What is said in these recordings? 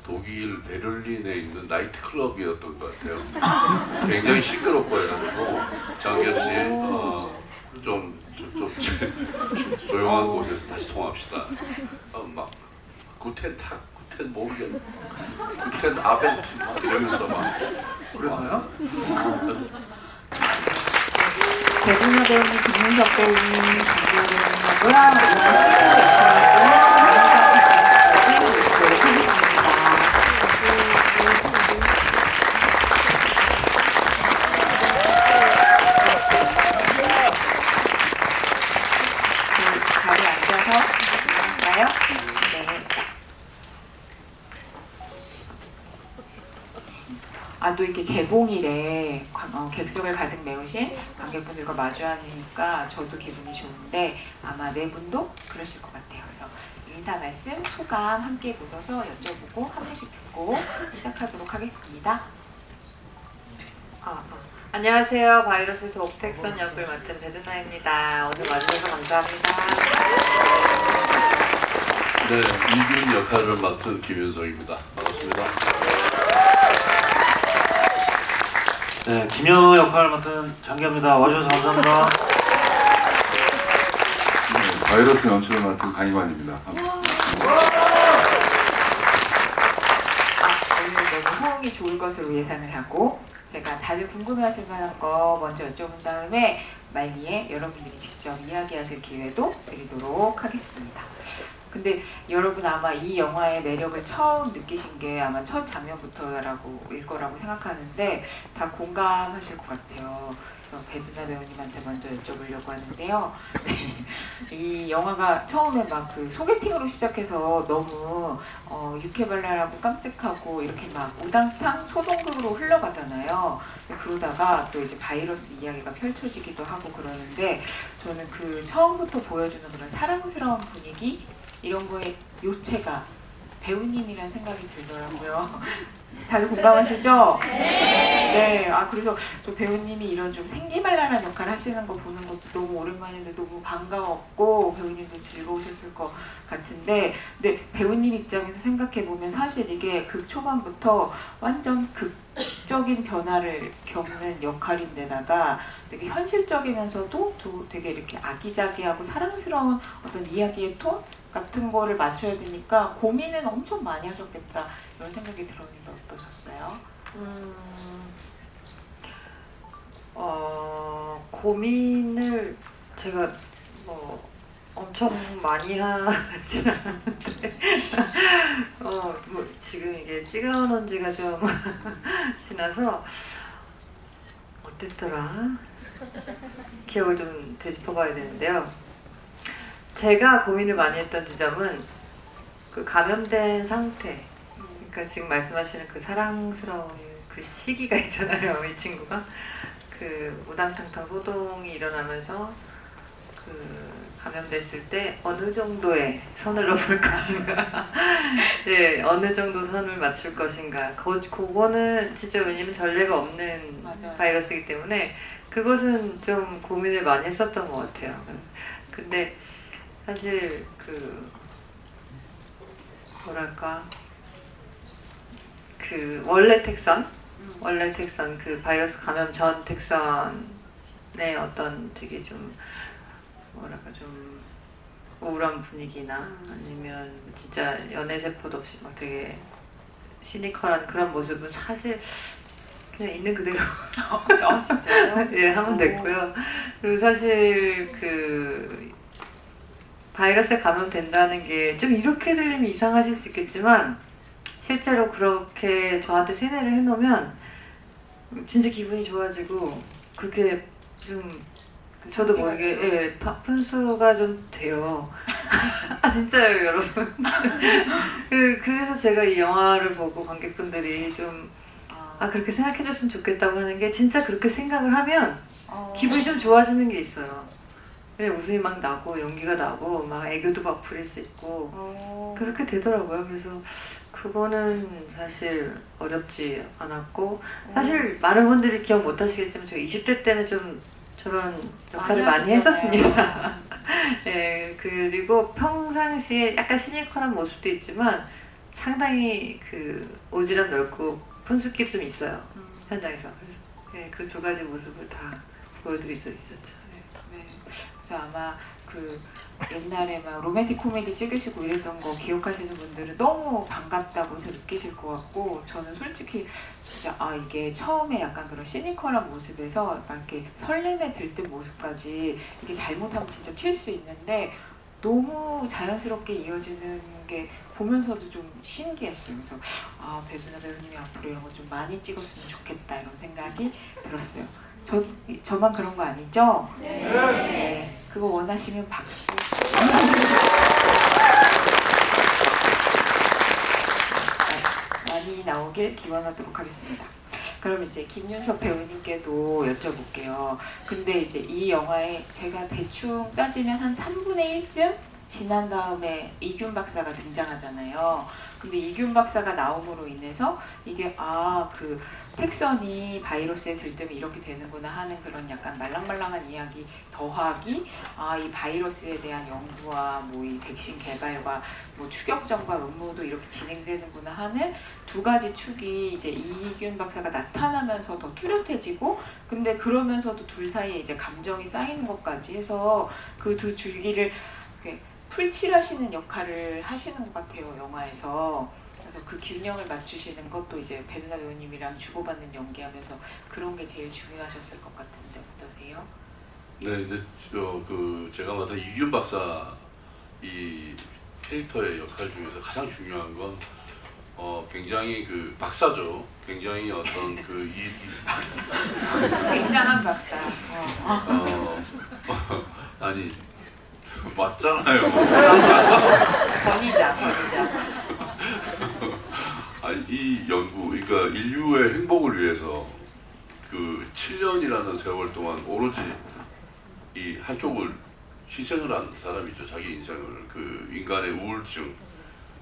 독일 베를린에 있는 나이트클럽이었던 것 같아요. 굉장히 시끄럽고 해가지고 장기하 씨 좀 조용한 곳에서 다시 통합시다. 막 구텐 모르겠 구텐 아벤트 막 이러면서 막 그랬나요? 배준호 배우님, 김민석 배우님, 장기하 배우님하고요. 영화 시즌 요청하신 김민석 배우님까지 모시도록 하겠습니다. 자리에 앉아서 진행할까요? 네. 또 이렇게 개봉일에 객석을 가득 메우신 관객분들과 마주하니까 저도 기분이 좋은데 아마 네 분도 그러실 것 같아요. 그래서 인사 말씀, 소감 함께 묻어서 여쭤보고 한 분씩 듣고 시작하도록 하겠습니다. 안녕하세요. 바이러스에서 옥택선 역을 맡은 배준하입니다. 오늘 와주셔서 감사합니다. 네, 이균 역할을 맡은 김윤성입니다. 반갑습니다. 네, 김영호 역할을 맡은 장기하입니다. 와주셔서 감사합니다. 네, 바이러스 연출을 맡은 강희관입니다. 오늘 너무 호응이 좋을 것으로 예상을 하고 제가 다들 궁금해하실 만한 거 먼저 여쭤본 다음에 말미에 여러분들이 직접 이야기하실 기회도 드리도록 하겠습니다. 근데 여러분 아마 이 영화의 매력을 처음 느끼신 게 아마 첫 장면부터일 거라고 생각하는데 다 공감하실 것 같아요. 그래서 배준하 배우님한테 먼저 여쭤보려고 하는데요. 네, 이 영화가 처음에 막 그 소개팅으로 시작해서 너무 유쾌발랄하고 깜찍하고 이렇게 막 우당탕 소동극으로 흘러가잖아요. 그러다가 또 이제 바이러스 이야기가 펼쳐지기도 하고 그러는데 저는 그 처음부터 보여주는 그런 사랑스러운 분위기 이런 거에 요체가 배우님이란 생각이 들더라고요. 다들 공감하시죠? 네. 그래서 저 배우님이 이런 좀 생기발랄한 역할 하시는 거 보는 것도 너무 오랜만인데 너무 반가웠고 배우님도 즐거우셨을 것 같은데 근데 배우님 입장에서 생각해보면 사실 이게 극 초반부터 완전 극적인 변화를 겪는 역할인데다가 되게 현실적이면서도 되게 이렇게 아기자기하고 사랑스러운 어떤 이야기의 톤? 같은 거를 맞춰야 되니까 고민은 엄청 많이 하셨겠다 이런 생각이 들었는데 어떠셨어요? 고민을 제가 뭐 엄청 많이 하진 않았는데 뭐 지금 이게 찍어놓은 지가 좀 지나서 어땠더라? 기억을 좀 되짚어봐야 되는데요. 제가 고민을 많이 했던 지점은 그 감염된 상태, 그러니까 지금 말씀하시는 그 사랑스러운 그 시기가 있잖아요. 이 친구가 그 우당탕탕 소동이 일어나면서 그 감염됐을 때 어느 정도의 선을 넘을 것인가, 네, 어느 정도 선을 맞출 것인가. 그거는 진짜 왜냐면 전례가 없는 맞아요. 바이러스이기 바이러스이기 때문에 그것은 좀 고민을 많이 했었던 것 같아요. 근데 사실 그 뭐랄까 그 원래 택선 그 바이러스 감염 전 택선의 어떤 되게 좀 뭐랄까 좀 우울한 분위기나 아니면 진짜 연애 세포도 없이 막 되게 시니컬한 그런 모습은 사실 그냥 있는 그대로 진짜요? 예, 하면 됐고요. 그리고 사실 그 바이러스에 감염된다는 게 좀 이렇게 들리면 이상하실 수 있겠지만 실제로 그렇게 저한테 세뇌를 해놓으면 진짜 기분이 좋아지고 그렇게 좀 저도 모르게 분수가 좀 돼요. 진짜요, 여러분. 그래서 제가 이 영화를 보고 관객분들이 좀 그렇게 생각해줬으면 좋겠다고 하는 게 진짜 그렇게 생각을 하면 기분이 좀 좋아지는 게 있어요. 그냥 웃음이 막 나고 연기가 나고 막 애교도 막 부릴 수 있고 그렇게 되더라고요. 그래서 그거는 사실 어렵지 않았고 사실 많은 분들이 기억 못 하시겠지만 제가 20대 때는 좀 저런 역할을 많이 했었습니다. 예, 그리고 평상시에 약간 시니컬한 모습도 있지만 상당히 그 오지랖 넓고 분수끼 좀 있어요. 현장에서. 그래서 네, 그 두 가지 모습을 다 보여드릴 수 있었죠. 네. 네. 그래서 아마 그 옛날에 막 로맨틱 코미디 찍으시고 이랬던 거 기억하시는 분들은 너무 반갑다고 느끼실 것 같고, 저는 솔직히 진짜 이게 처음에 약간 그런 시니컬한 모습에서 막 이렇게 설렘에 들뜬 모습까지 이게 잘못하면 진짜 튈 수 있는데 너무 자연스럽게 이어지는 게 보면서도 좀 신기했어요. 그래서 배두나 배우님이 앞으로 이런 거 좀 많이 찍었으면 좋겠다 이런 생각이 들었어요. 저만 그런 거 아니죠? 네. 그거 원하시면 박수. 많이 나오길 기원하도록 하겠습니다. 그럼 이제 김윤석 배우님께도 여쭤볼게요. 근데 이제 이 영화에 제가 대충 따지면 한 3분의 1쯤 지난 다음에 이균 박사가 등장하잖아요. 근데 이균 박사가 나옴으로 인해서 이게 그 택선이 바이러스에 들뜨면 이렇게 되는구나 하는 그런 약간 말랑말랑한 이야기 더하기 이 바이러스에 대한 연구와 뭐 이 백신 개발과 뭐 추격전과 음모도 이렇게 진행되는구나 하는 두 가지 축이 이제 이균 박사가 나타나면서 더 뚜렷해지고, 근데 그러면서도 둘 사이에 이제 감정이 쌓이는 것까지 해서 그 두 줄기를 이렇게 풀칠하시는 역할을 하시는 것 같아요, 영화에서. 그래서 그 균형을 맞추시는 것도 이제 배두나 배우님이랑 주고받는 연기하면서 그런 게 제일 중요하셨을 것 같은데 어떠세요? 네, 근데 제가 맡은 이균 박사 이 캐릭터의 역할 중에서 가장 중요한 건 굉장히 그 박사죠. 굉장히 어떤 굉장한 박사. 아니 맞잖아요. 권위자. 아니 이 연구, 그러니까 인류의 행복을 위해서 그 7년이라는 세월 동안 오로지 이 한쪽을 희생을 한 사람이죠. 자기 인생을. 그 인간의 우울증,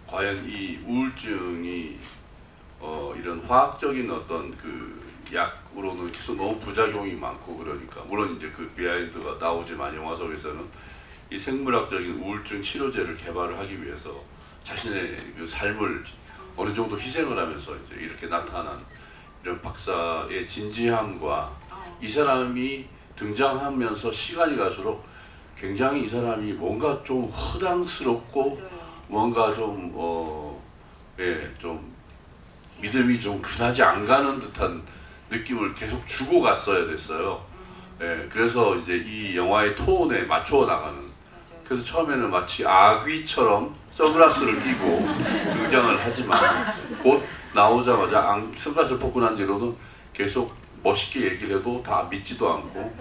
과연 이 우울증이 이런 화학적인 어떤 그 약으로는 계속 너무 부작용이 많고, 그러니까 물론 이제 그 비하인드가 나오지만 영화 속에서는 이 생물학적인 우울증 치료제를 개발을 하기 위해서 자신의 그 삶을 어느 정도 희생을 하면서 이제 이렇게 나타난 이런 박사의 진지함과 이 사람이 등장하면서 시간이 갈수록 굉장히 이 사람이 뭔가 좀 허당스럽고 뭔가 좀 좀 믿음이 좀 그다지 안 가는 듯한 느낌을 계속 주고 갔어야 됐어요. 그래서 이제 이 영화의 톤에 맞춰 나가는. 그래서 처음에는 마치 아귀처럼 선글라스를 끼고 등장을 하지만 곧 나오자마자 선글라스를 벗고 난 뒤로는 계속 멋있게 얘기를 해도 다 믿지도 않고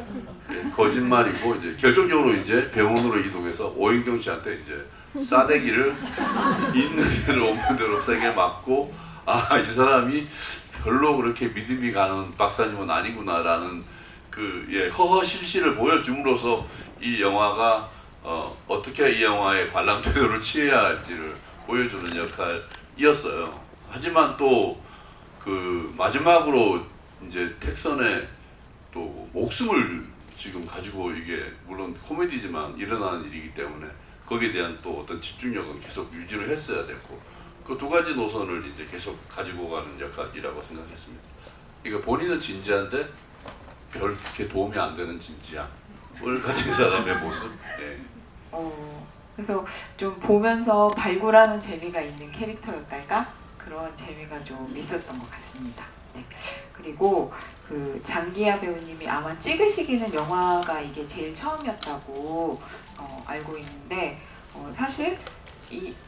거짓말이고, 이제 결정적으로 이제 병원으로 이동해서 오인경 씨한테 이제 싸대기를 있는 대로 없는 대로 세게 맞고, 이 사람이 별로 그렇게 믿음이 가는 박사님은 아니구나라는 그 허허실실을 보여줌으로써 이 영화가 어떻게 이 영화의 관람 태도를 취해야 할지를 보여주는 역할이었어요. 하지만 또 그 마지막으로 이제 택선의 또 목숨을 지금 가지고, 이게 물론 코미디지만 일어나는 일이기 때문에 거기에 대한 또 어떤 집중력은 계속 유지를 했어야 됐고, 그 두 가지 노선을 이제 계속 가지고 가는 역할이라고 생각했습니다. 그러니까 본인은 진지한데 별 그렇게 도움이 안 되는 진지함을 가진 사람의 모습. 그래서 좀 보면서 발굴하는 재미가 있는 캐릭터였달까? 그런 재미가 좀 있었던 것 같습니다. 네. 그리고 그 장기하 배우님이 아마 찍으시기는 영화가 이게 제일 처음이었다고 알고 있는데, 사실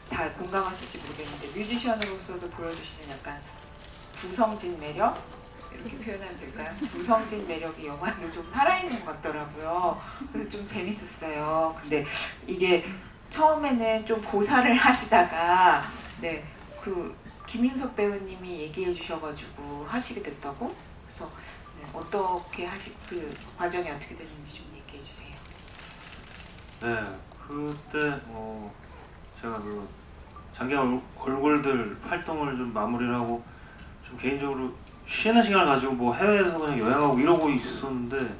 다 공감하실지 모르겠는데 뮤지션으로서도 보여주시는 약간 구성진 매력? 이렇게 표현하면 될까요? 구성진 매력이 영화에도 좀 살아있는 것 같더라고요. 그래서 좀 재밌었어요. 근데 이게 처음에는 좀 고사를 하시다가 그 김윤석 배우님이 얘기해 주셔가지고 하시게 됐다고? 그래서 어떻게 그 과정이 어떻게 됐는지 좀 얘기해 주세요. 네, 그때 제가 그 장기하 얼굴들 활동을 좀 마무리를 하고 좀 개인적으로 쉬는 시간을 가지고 뭐 해외에서 그냥 여행하고 이러고 있었는데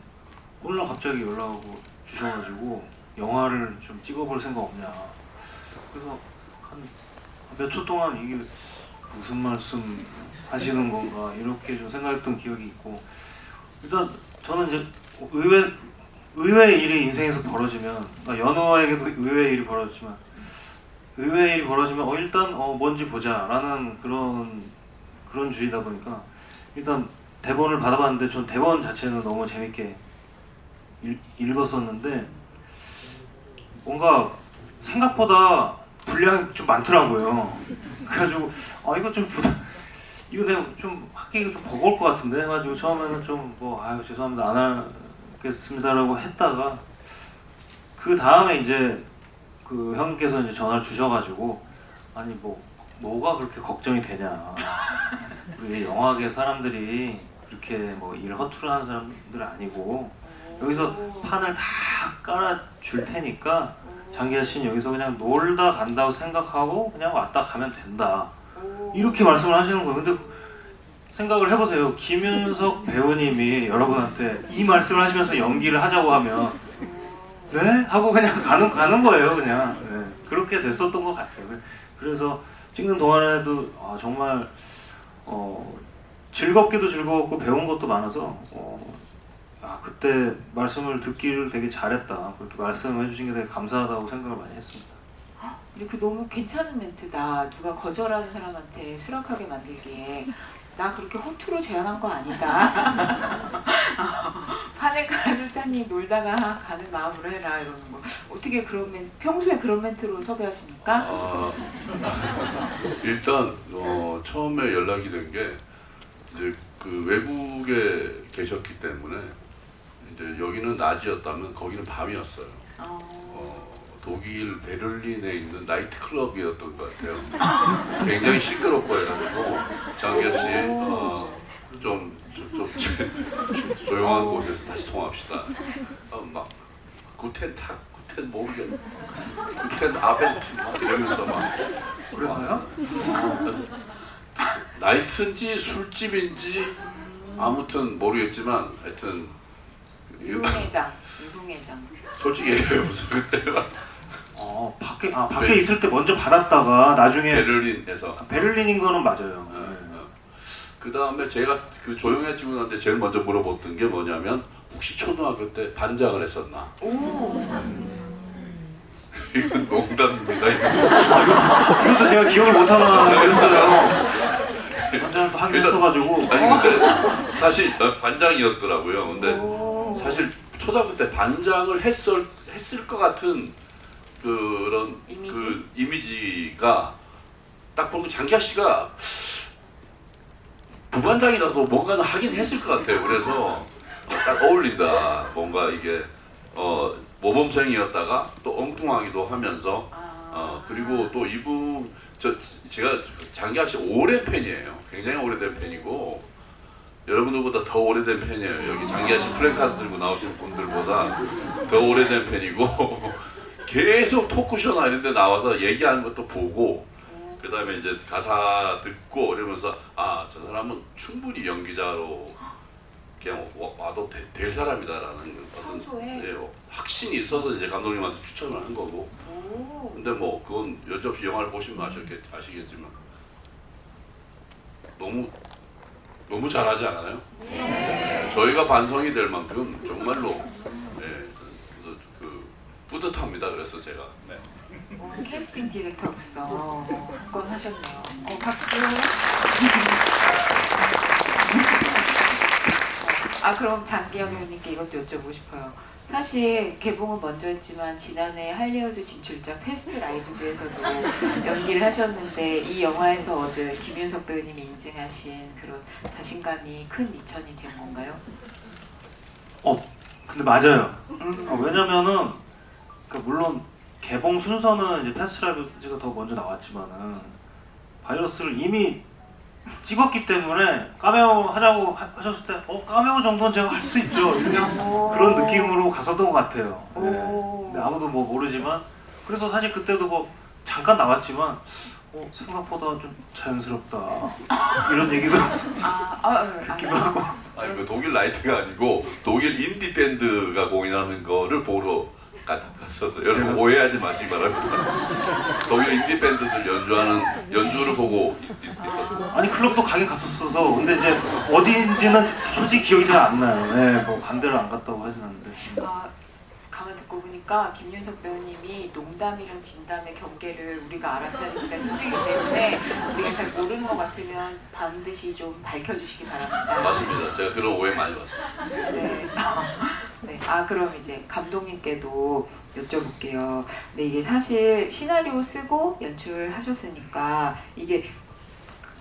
어느 날 갑자기 연락을 주셔가지고 영화를 좀 찍어볼 생각 없냐. 그래서 한 몇 초 동안 이게 무슨 말씀 하시는 건가 이렇게 좀 생각했던 기억이 있고, 일단 저는 이제 의외의 일이 인생에서 벌어지면, 그러니까 연우에게도 의외의 일이 벌어지지만 일단 뭔지 보자라는 그런 주의다 보니까 일단 대본을 받아봤는데 전 대본 자체는 너무 재밌게 읽었었는데 뭔가 생각보다 분량이 좀 많더라고요. 그래가지고 이거 내가 좀 하기가 좀 버거울 것 같은데 해가지고 처음에는 좀 아유 죄송합니다 안 하겠습니다라고 했다가, 그 다음에 이제 그 형님께서 이제 전화를 주셔가지고 아니 뭐가 그렇게 걱정이 되냐, 우리 영화계 사람들이 이렇게 일 허투루 하는 사람들 아니고 여기서 판을 다 깔아줄 테니까 장기하 씨는 여기서 그냥 놀다 간다고 생각하고 그냥 왔다 가면 된다, 이렇게 말씀을 하시는 거예요. 근데 생각을 해보세요. 김윤석 배우님이 여러분한테 이 말씀을 하시면서 연기를 하자고 하면 네? 하고 그냥 가는 거예요. 그냥 그렇게 됐었던 것 같아요. 그래서 찍는 동안에도 정말 즐겁기도 즐거웠고 배운 것도 많아서 그때 말씀을 듣기를 되게 잘했다, 그렇게 말씀해 주신 게 되게 감사하다고 생각을 많이 했습니다. 근데 그 너무 괜찮은 멘트다. 누가 거절하는 사람한테 수락하게 만들기에 나 그렇게 허투루 제안한 거 아니다. 판을 깔아줄 테니 놀다가 가는 마음으로 해라 이러는 거. 어떻게 평소에 그런 멘트로 섭외하십니까? 일단 처음에 연락이 된 게 이제 그 외국에 계셨기 때문에 이제 여기는 낮이었다면 거기는 밤이었어요. 독일 베를린에 있는 나이트클럽이었던 것 같아요. 굉장히 시끄럽고 해가지고 장기하 씨 좀 조용한 곳에서 다시 통화합시다. 막 구텐 모르겠네. 구텐 아벤트 막 이러면서 막 그랬나요? 나이트인지 술집인지 아무튼 모르겠지만 하여튼 유흥회장. 솔직히 얘기해 보세요. 그때 밖에 있을 때 먼저 받았다가 나중에 베를린에서 베를린인 거는 맞아요. 그 다음에 제가 그 조용해지고 난데 제일 먼저 물어봤던 게 뭐냐면 혹시 초등학교 때 반장을 했었나? 이건 농담입니다. 이것도 제가 기억을 못하는 거였어요. 반장도 하긴 했어가지고. 아니 근데 사실 반장이었더라고요. 근데 사실 초등학교 때 반장을 했을 것 같은 그런 이미지? 그 이미지가 딱 보면 장기하 씨가 부반장이라도 뭔가는 하긴 했을 것 같아요. 그래서 딱 어울린다. 뭔가 이게 모범생이었다가 또 엉뚱하기도 하면서 그리고 또 제가 장기하 씨 오랜 팬이에요. 굉장히 오래된 팬이고 여러분들보다 더 오래된 팬이에요. 여기 장기하 씨 플래카드 들고 나오시는 분들보다 더 오래된 팬이고 계속 토크쇼나 이런 데 나와서 얘기하는 것도 보고 그 다음에 이제 가사 듣고 이러면서 저 사람은 충분히 연기자로 그냥 와도 될 사람이다라는 어떤 확신이 있어서 이제 감독님한테 추천을 한 거고. 근데 그건 여지없이 영화를 보시면 아시겠지만 너무 잘하지 않아요? 저희가 반성이 될 만큼 정말로 뿌듯합니다. 그래서 제가 캐스팅 디렉터로서 한 건 하셨네요. 박수. 그럼 장기하 배우님께 이것도 여쭤보고 싶어요. 사실 개봉은 먼저 했지만 지난해 할리우드 진출작 패스트 라이브즈에서도 연기를 하셨는데 이 영화에서 얻은 김윤석 배우님이 인증하신 그런 자신감이 큰 미천이 된 건가요? 근데 맞아요. 왜냐면은 물론 개봉 순서는 이제 패스트 라이브즈가 더 먼저 나왔지만은 바이러스를 이미 찍었기 때문에 카메오 하자고 하셨을 때 카메오 정도는 제가 할 수 있죠. 그런 느낌으로 갔었던 것 같아요. 근데 아무도 모르지만 그래서 사실 그때도 잠깐 나왔지만 생각보다 좀 자연스럽다 이런 얘기도 듣기도 하고. 그 독일 라이트가 아니고 독일 인디 밴드가 공연하는 거를 보러 갔어서 여러분 오해하지 마시기 바랍니다. 독일 인디 밴드들 연주하는 연주를 보고 있었어요. 아니 클럽도 가긴 갔었어서 근데 이제 어디인지는 솔직히 기억이 잘 안 나요. 네, 뭐 반대로 안 갔다고 하진 않는데. 아, 가만 듣고 보니까 김윤석 배우님이 농담이랑 진담의 경계를 우리가 알아차리기가 힘들기 때문에 우리가 잘 모르는 것 같으면 반드시 좀 밝혀주시기 바랍니다. 맞습니다. 제가 그런 오해 많이 봤어요. 네. 네. 아, 그럼 이제 감독님께도 여쭤볼게요. 근데 이게 사실 시나리오 쓰고 연출하셨으니까 이게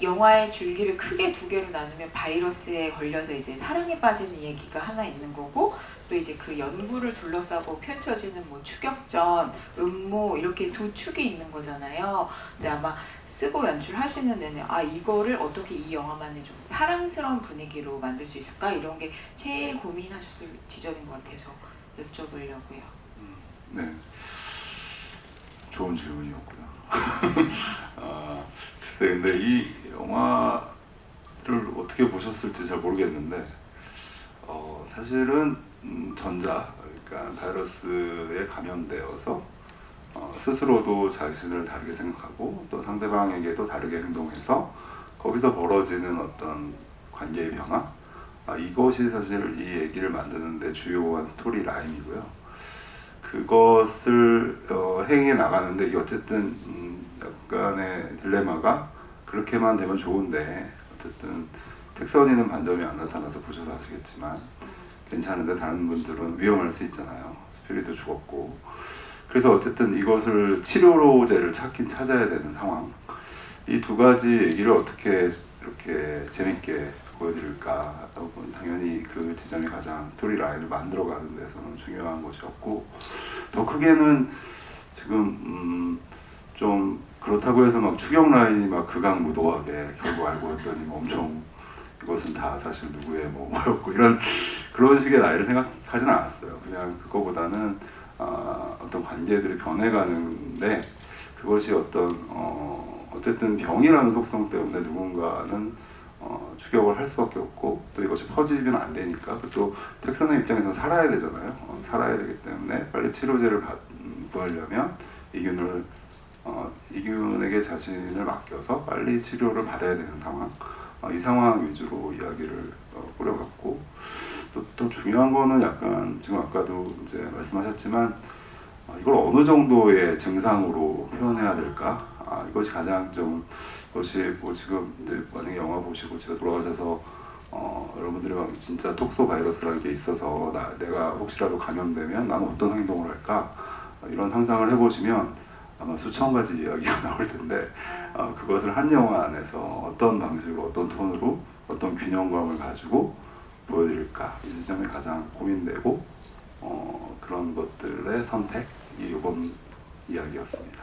영화의 줄기를 크게 두 개로 나누면 바이러스에 걸려서 이제 사랑에 빠지는 얘기가 하나 있는 거고 또 이제 그 연구를 둘러싸고 펼쳐지는 뭐 추격전, 음모 이렇게 두 축이 있는 거잖아요. 근데 아마 쓰고 연출하시는 내내 아 이거를 어떻게 이 영화만의 좀 사랑스러운 분위기로 만들 수 있을까 이런 게 제일 고민하셨을 지점인 것 같아서 여쭤보려고요. 네, 좋은 질문이었고요. 글쎄, 근데 이 영화를 어떻게 보셨을지 잘 모르겠는데 사실은 전자, 그러니까 바이러스에 감염되어서 스스로도 자신을 다르게 생각하고 또 상대방에게도 다르게 행동해서 거기서 벌어지는 어떤 관계의 변화, 이것이 사실 이 얘기를 만드는데 주요한 스토리 라인이고요. 그것을 행해 나가는데 이게 어쨌든 약간의 딜레마가 그렇게만 되면 좋은데 어쨌든 택선이는 반점이 안 나타나서 보셔서 아시겠지만 괜찮은데 다른 분들은 위험할 수 있잖아요. 스피릿도 죽었고. 그래서 어쨌든 이것을 치료제를 찾긴 찾아야 되는 상황. 이 두 가지 얘기를 어떻게 이렇게 재밌게 보여드릴까. 당연히 그 지점이 가장 스토리 라인을 만들어가는 데서는 중요한 것이었고 더 크게는 지금 좀 그렇다고 해서 막 추격 라인이 막 극악무도하게 결국 알고 봤더니 엄청 이것은 다 사실 누구의 뭐였고 이런 그런 식의 나이를 생각하지는 않았어요. 그냥 그거보다는 어떤 관계들이 변해가는데 그것이 어쨌든 병이라는 속성 때문에 누군가는 추격을 할 수밖에 없고 또 이것이 퍼지면 안 되니까 또 택선의 입장에서 살아야 되잖아요. 살아야 되기 때문에 빨리 치료제를 받으려면 이균에게 자신을 맡겨서 빨리 치료를 받아야 되는 상황. 이 상황 위주로 이야기를 꾸려갔고 또 중요한 거는 약간 지금 아까도 이제 말씀하셨지만 이걸 어느 정도의 증상으로 표현해야 될까? 이것이 가장 좀 이것이 뭐 지금 이제 만약에 영화 보시고 집에 돌아가셔서 여러분들이 막 진짜 톡소 바이러스라는 게 있어서 내가 혹시라도 감염되면 나는 어떤 행동을 할까? 이런 상상을 해보시면 아마 수천 가지 이야기가 나올 텐데 그것을 한 영화 안에서 어떤 방식으로 어떤 톤으로 어떤 균형감을 가지고 보여드릴까 이 지점이 가장 고민되고 그런 것들의 선택이 이번 이야기였습니다.